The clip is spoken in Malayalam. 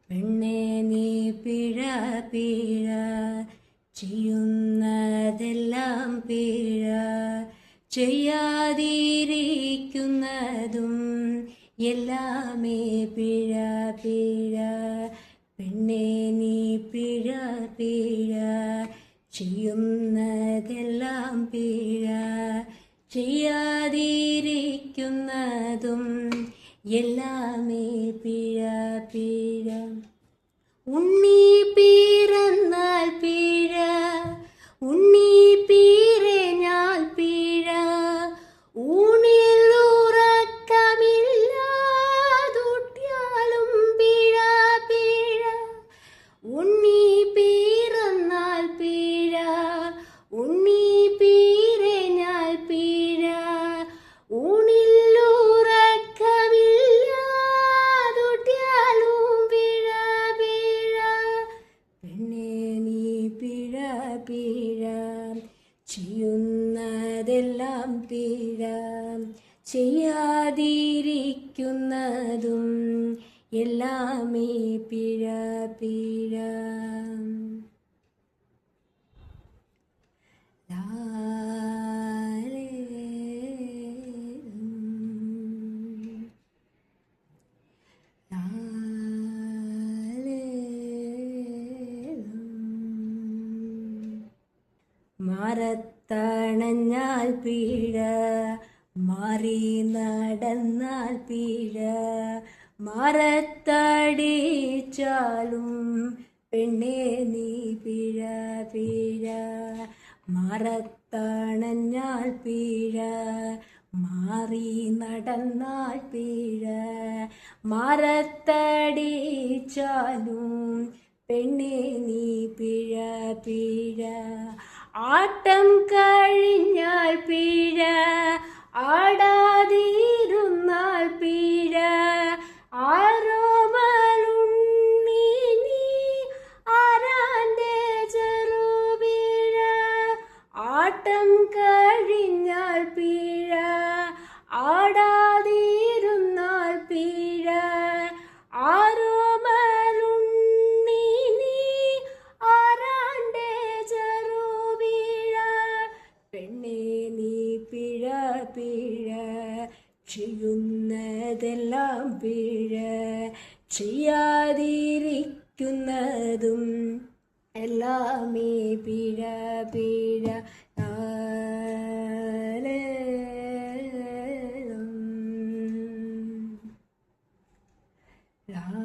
പെണ്ണേ നീ പിഴ പിഴ ചെയ്യുന്നതെല്ലാം പിഴ, ചെയ്യാതിരിക്കുന്നതും എല്ലാമേ പിഴ പിഴ. പെണ്ണേ നീ പിഴ പിഴ ചെയ്യുന്നതെല്ലാം പിഴ, ചെയ്യാതിരിക്കുന്നതും എല്ലാമേ പിഴ പിഴ. ഉണ്ണി പിറന്നാൽ പിഴ, ഉണ്ണി പിറഞ്ഞാൽ പിഴ, ഊണിൽ ഉറക്കമില്ലാതൊട്ടിയാലും പിഴ പിഴ. ഉണ്ണി പിറന്നാൽ പിഴ, ഉണ്ണി പിറഞ്ഞാൽ പിഴ, ഊണിൽ പിഴ, ചെയ്യുന്നതെല്ലാം പിഴ, ചെയ്യാതിരിക്കുന്നതും എല്ലാമേ പിഴ പിഴ. മരത്തണഞ്ഞാൽ പിഴ, മാറി നടന്നാൽ പിഴ, മരത്തടിച്ചാലും പെണ്ണേ നീ പിഴ പിഴ. മരത്തണഞ്ഞാൽ പിഴ, മാറി നടന്നാൽ പിഴ, മരത്തടിച്ചാലും പെണ്ണേ നീ പിഴ പിഴ. ആട്ടം കഴിഞ്ഞാൽ പിഴ, ആടാതിരുന്നാൽ പിഴ, ആരോമലുണ്ണി നീ ആരാന്റെ ചെറുപിഴ. ആട്ടം കഴിഞ്ഞാൽ പിഴ, ആടാതിരുന്നാൽ പിഴ, ആരോമലുണ്ണി നീ ആരാന്റെ ചെറുപിഴ. പെണ്ണേ നീ പിഴ പിഴ ചെയ്യുന്നതെല്ലാം പിഴ, ചെയ്യാതിരിക്കുന്നതും എല്ലാമേ പിഴ പിഴ. la